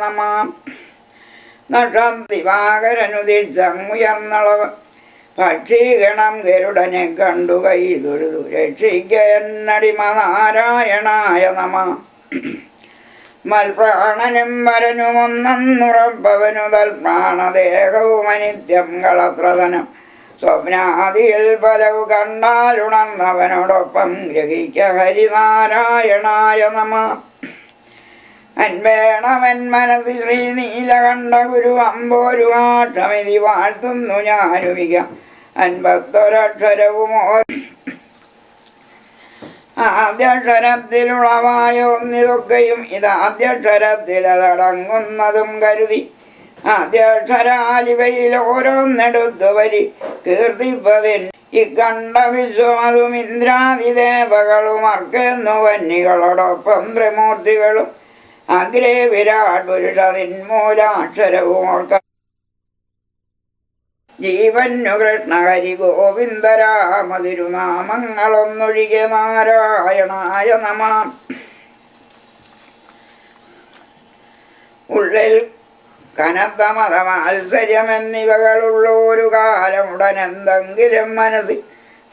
നമാം. നക്ഷദിവാകരനുദിച്ചങ്ങുയർന്നളവ് പക്ഷീഗണം ഗരുഡനെ കണ്ടു കൈതൊഴുതു രക്ഷിക്ക എന്നടിമ നാരായണായ നമാം. മൽപ്രാണനും വരനുമൊന്നുറപ്പവനു തൽപ്രാണദേഹവും അനിത്യം കളത്രതനം സ്വപ്നാദിയിൽ പലവു കണ്ടാലുണർന്നവനോടൊപ്പം ഗ്രഹിക്ക ഹരിനാരായണായ നമാം. അൻവേണമെൻ മനസ്സിൽ ശ്രീനീലകണ്ഠ ഗുരു അമ്പോരുവാക്ഷമിതി വാഴ്ത്തുന്നു ഞാനുമിക 51 ആദ്യക്ഷരത്തിലുളവായൊന്നിതൊക്കെയും ഇതാദ്യക്ഷരത്തിൽ അതടങ്ങുന്നതും കരുതി ആദ്യക്ഷരാലിവയിൽ ഓരോന്നെടുത്തു വരി കീർത്തിപ്പതിൻ ഇക്കണ്ട വിശ്വമതും ഇന്ദ്രാദിദേവകളും അർക്കെന്നു വന്യകളോടൊപ്പം ത്രിമൂർത്തികളും അഗ്രേ വിരാട് പുരുഷനിന്മൂലാക്ഷരവും ഓർക്ക ജീവന്നു കൃഷ്ണ ഹരി ഗോവിന്ദരാമതിരുനാമങ്ങളൊന്നൊഴികെ നാരായണായ നമാം. ഉള്ളിൽ കനത്ത മതമാത്സര്യമെന്നിവകളുള്ളൊരു കാലമുടനെന്തെങ്കിലും മനസ്സിൽ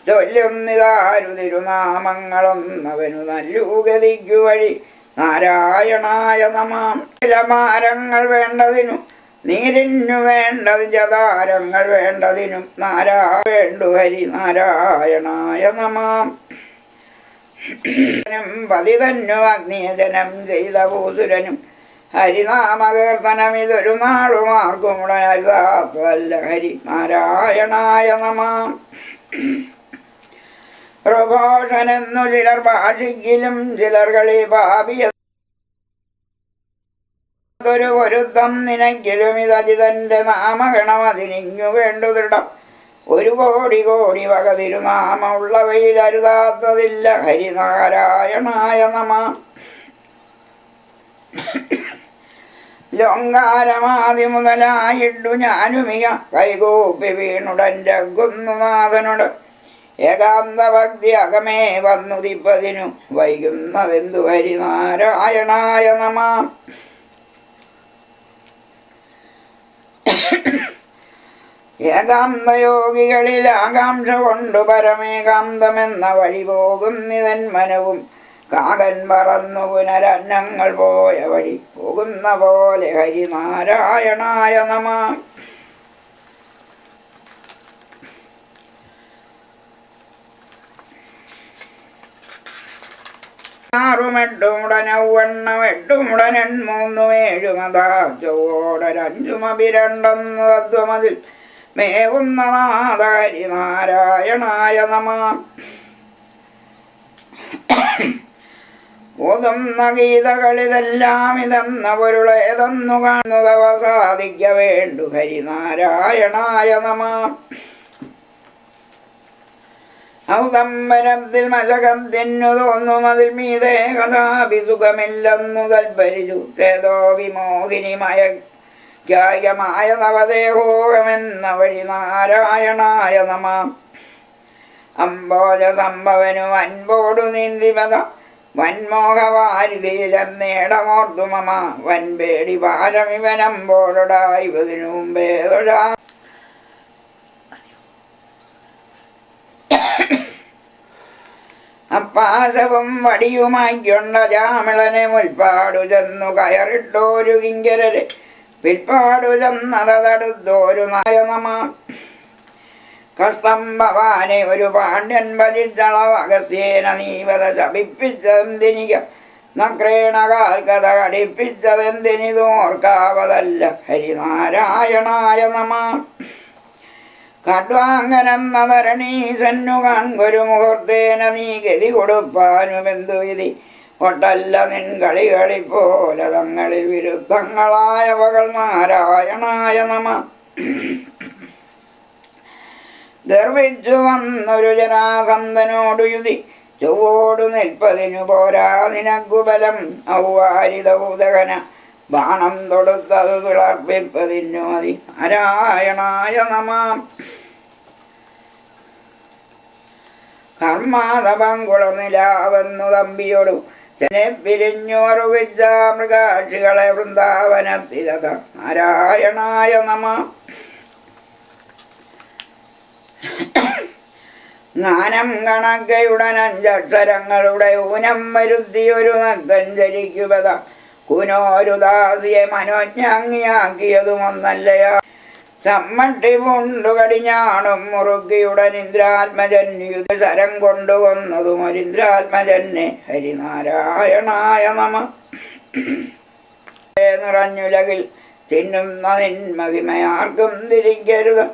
ചൊല്ലുന്നിതാരു തിരുനാമങ്ങളൊന്നവനു നല്ലൂഗതിക്കു വഴി നാരായണായ നമാം. ചിലമാരങ്ങൾ വേണ്ടതിനു നീരിന്നു വേണ്ടത് ജതാരങ്ങൾ വേണ്ടതിനും വേണ്ടു ഹരി നാരായണായ നമാം. പതിതന്നു അഗ്നിയജനം ചെയ്ത ഭൂസുരനും ഹരിനാമകീർത്തനം ഇതൊരു നാളുമാർക്കുമുടനരുതാത്തല്ല ഹരി നാരായണായ നമാം. പ്രഘോഷനെന്നു ചിലർ ഭാഷിക്കിലും ചിലർ കളി പാപിയ ൊരു പൊരുത്തം നിനക്കിലും ഇതജിതന്റെ നാമഗണം അതിനിങ്ങു വേണ്ടു ദൃഢം 1 കോടി കോടി വക തിരുനാമുള്ളവയിൽ അരുതാത്തതില്ല ഹരിനാരായണായ നമാം. ലോങ്കാരമാതി മുതലായിട്ടു ഞാനുമിക കൈകൂപ്പി വീണുടൻ രഘുന്നുനാഥനോട് ഏകാന്ത ഭക്തി അകമേ വന്നുദിപ്പതിനു വൈകുന്നതെന്തു ഹരിനാരായണായ നമാം. ഏകാന്തയോഗികളിൽ ആകാംക്ഷ കൊണ്ടു പരമേകാന്തമെന്ന വഴി പോകുന്നിതൻ മനവും കാകൻ പറന്നു പുനരന്നങ്ങൾ പോയ വഴി പോകുന്ന പോലെ ഹരിനാരായണായ നമാം. ആറുമെട്ടുമുടനവണ്ണം 8 ചൊവ്വോടൊരഞ്ചുമഭിരണ്ടെന്ന് തത്വമതിൽ മേവുന്ന നാഥ ഹരിനാരായണായ നമാം. ഓതുന്ന ഗീതകളിതെല്ലാം ഇതെന്ന പൊരുളേതെന്നു കാണുന്നതവ സാധിക്ക വേണ്ടു ഹരിനാരായണായ നമാം. ഔദംബരത്തിൽ മലകത്തിനു തോന്നുമതിൽ മീതേ കഥാപി സുഖമില്ലെന്നു കൽപ്പരിച്ചു ചേതോ വിമോഹിനിമയമായ നവദേഹോഹമെന്ന വഴി നാരായണായ നമാം. അംബോജ സംഭവനു അൻപോടു നീന്തിമത വൻമോഹവാരിതിയിലെന്നേടമോർത്തു മമ വൻപേടി ഭാരമിവനമ്പോഴൊടായിവതിനു മുമ്പേ തൊഴാ. അപ്പാശവും വടിയുമായിക്കൊണ്ട ജാമിളനെ മുൽപ്പാടു ചെന്നു കയറിട്ടോരു കിങ്കരരെ പിൽപ്പാടു ചെന്നതടുത്തോരു നയനമാം. കഷ്ടം ഭവാനെ ഒരു പാണ്ഡ്യൻ ഭജിച്ചളവകസ്യേന നീവത ശപിപ്പിച്ചതെന്തിനിക നക്രേണകാൽക്കഥ കടിപ്പിച്ചതെന്തിനിതോർക്കാവതല്ല ഹരിനാരായണായ നമാം. കട്വാങ്കനെന്ന ധരണീശന്നു കാൺകൊരു മുഹൂർത്തേന നീ ഗതി കൊടുപ്പാനുമെന്തു വിധി ഒട്ടല്ല നിൻ കളികളിപ്പോലെ തങ്ങളിൽ വിരുദ്ധങ്ങളായവകൾ നാരായണായ നമാം. ഗർവിച്ചു വന്നൊരു ജനാകന്ധനോടു യുതി ചൊവ്വോടു നിൽപ്പതിനു പോരാ നിനക്കു ബലം ഔവാരിതൗദകന ബാണം തൊടുത്തത് തിളർപ്പിപ്പതിനു മതി നാരായണായ നമാം. കർമാതപം കുളർന്നിലാവെന്നു തമ്പിയോടു ചെന്നെ പിരിഞ്ഞു അറുകിച്ച മൃഗാക്ഷികളെ വൃന്ദാവനത്തിലത നാരായണായ നമ. ജ്ഞാനം കണക്കയുടൻ അഞ്ചക്ഷരങ്ങളുടെ ഊനം വരുത്തിയൊരു നഗ്ഗഞ്ചരിക്കുപത കുനോരുദാസിയെ മനോജ്ഞാങ്ങിയാക്കിയതും ഒന്നല്ലയാ. ചമ്മട്ടി പൂണ്ടു കടിഞ്ഞാണും മുറുക്കിയുടൻ ഇന്ദ്രാത്മജന്യുത് ശരം കൊണ്ടുവന്നതും ഒരിന്ദ്രാത്മജന്നെ. ഹരിനാരായണായ നമ. നിറഞ്ഞുലകിൽ തിന്നുന്ന നിന്മഹിമയാർക്കും തിരിക്കരുത്.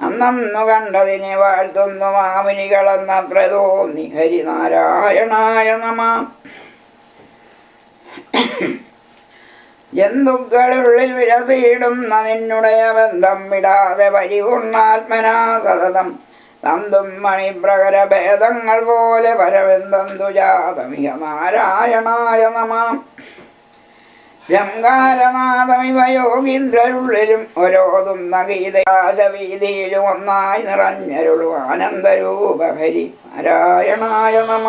അന്നു കണ്ടതിനെ വാഴ്ത്തുന്നു മാമുനികളെന്നത്ര തോന്നി. ഹരിനാരായണായ നമ. ജന്തുക്കളുള്ളിൽ വിലസിയിടുന്ന നിന്നുടയ ബന്ധം വിടാതെ പരിപൂർണാത്മനാ സതതം തന്തും മണിപ്രകര ഭേദങ്ങൾ പോലെ പരമെന്തന്തു ജാതമിക നാരായണായ നമ. ജംഗാരനാഥമിവ യോഗീന്ദ്രരുള്ളിലും ഓരോതുന്ന ഗീതയാശവീതിയിലും ഒന്നായി നിറഞ്ഞരുളു ആനന്ദരൂപ ഹരി നാരായണായ നമ.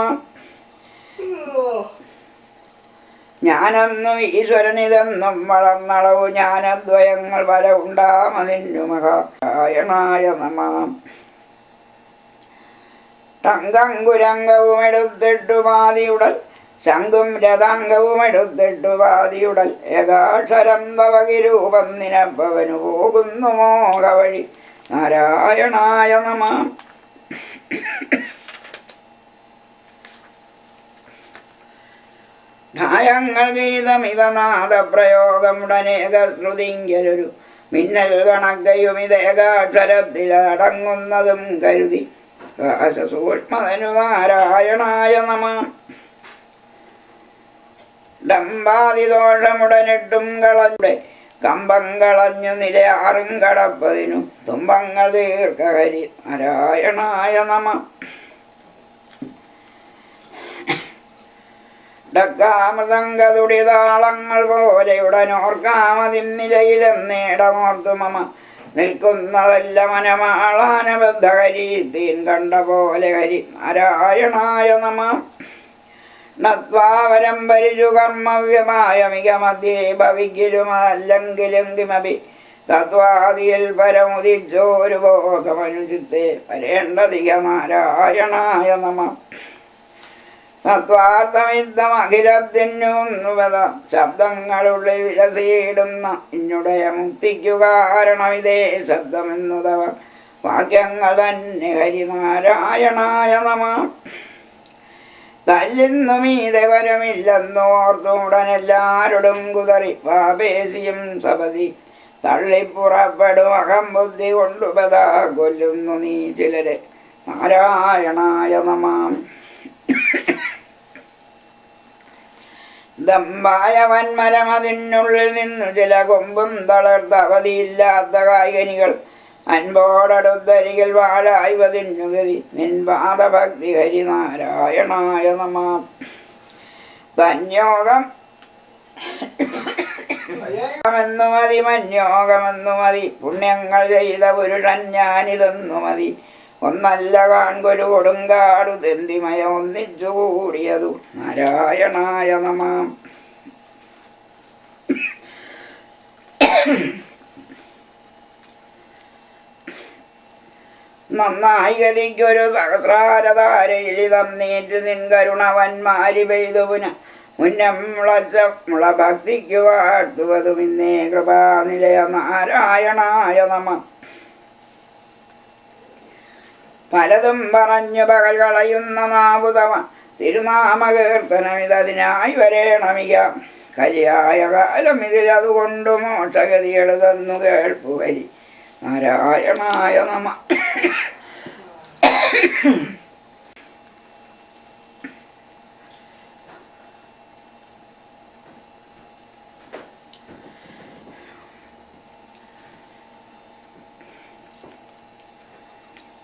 ഞാനെന്നു ഈശ്വരനിതെന്നും വളർന്നളവു ജ്ഞാനദ്വയങ്ങൾ പല ഉണ്ടാമതിന്നു മഹാനാരായണായ നമ. ടങ്കങ്കുരംഗവും എടുത്തിട്ടു പാതിയുടൽ ശംഖും രഥാംഗവും എടുത്തിട്ടു പാതിയുടൽ ഏകാക്ഷരം തവകിരൂപം നിനപ്പവനു പോകുന്നു മോഹവഴി നാരായണായ നമ. ന്യായങ്ങൾ ഗീതമിത നാദപ്രയോഗമുടനേക ശ്രുതിങ്കലൊരു മിന്നൽ കണക്കയും ഇതേകാക്ഷരത്തിൽ അടങ്ങുന്നതും കരുതി സൂക്ഷ്മതനു നാരായണായ നമ. ഡംബാതിദോഷമുടനിട്ടും കളഞ്ഞുടെ കമ്പം കളഞ്ഞു നിലയാറും കടപ്പതിനു തുമ്പങ്ങൾ ദീർഘഹരി നാരായണായ നമ. ഡക്കാമൃതങ്കതുടിതാളങ്ങൾ പോലെ ഉടനോർക്കാമതിന്നിലയിലെന്നേടമോർത്തു മമ നിൽക്കുന്നതല്ല മനമാളാനബദ്ധ ഹരീത്തീൻ കണ്ട പോലെ ഹരി നാരായണായ നമ. നത്വാവരം പരിചു കർമ്മവ്യമായ മിക മധ്യേ ഭവിക്കിലും അല്ലെങ്കിലും കിമപി തത്വാദിയിൽ പരമുദിച്ചോരു ബോധമനുചിത്തെ വരേണ്ടതിക നാരായണായ നമ. തത്വാർത്ഥമിതമഖിലത്തിനുവത ശബ്ദങ്ങളുള്ളിൽ വിലസിയിടുന്ന ഇന്നുടയ മുക്തിക്കു കാരണമിതേ ശബ്ദമെന്നുതവ വാക്യങ്ങൾ തന്നെ ഹരിനാരായണായ നമ. തല്ലിന്നു മീതെ വരമില്ലെന്നോർത്തുടനെല്ലാരോടും കുതറി പാപേശിയും സപതി തള്ളിപ്പുറപ്പെടും അഹംബുദ്ധി കൊണ്ടുപതാ കൊല്ലുന്നു നീ ചിലരെ നാരായണായ നമ. ദമ്പായ വന്മരമതിനുള്ളിൽ നിന്നു ചില കൊമ്പും തളർത്ത അവധിയില്ലാത്ത കായികനികൾ അൻപോടടുത്തരികിൽ വാഴായ്വതിന്നു ഗതി നിൻ പാദഭക്തി ഹരിനാരായണായ നമ. തന്യോഗം എന്നു മതി മന്യോഗമെന്നു മതി പുണ്യങ്ങൾ ചെയ്ത പുരുഷൻ ഞാനിതെന്നു മതി ഒന്നല്ല കാൺകൊരു കൊടുങ്കാടു ദന്തിമയം ഒന്നിച്ചു കൂടിയതു നാരായണായ നമ. നന്നായി ഗതിക്കൊരു സഹസ്രാരധാരയിൽ തന്നേറ്റു നിൻ കരുണവന്മാരി പെയ്തു പുന മുന്നം മുളച്ച മുള ഭക്തിക്കു വാഴ്ത്തുവതും ഇന്നേ കൃപാനിലയ നാരായണായ നമ. പലതും പറഞ്ഞു പകൽ കളയുന്ന നാവുതവ തിരുനാമകീർത്തനമിതതിനായി വരേണമിക കലിയായ കാലം ഇതിൽ അതുകൊണ്ട് മോക്ഷഗതി എഴുതുന്നു കേൾപ്പു ഹരി നാരായണായ നമ.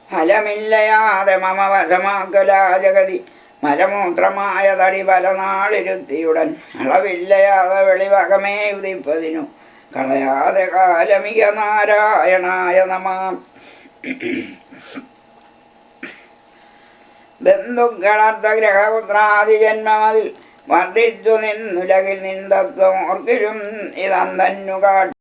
ഫലമില്ലയാതെ മമ വശമാക്കലാ ജഗതി മലമൂത്രമായ തടി പല നാളിരുത്തിയുടൻ അളവില്ലയാതെ വെളിവകമേ ഉദിപ്പതിനു കളയാതെ കാലമിക നാരായണായ നമ. ബന്ധുക്കളർത്ഥ ഗ്രഹപുത്രാദിജന്മമതിൽ വർദ്ധിച്ചു നിന്നുലകിൽ നിന്തത്വം ഓർക്കിലും ഇതന്നു കാട്ടി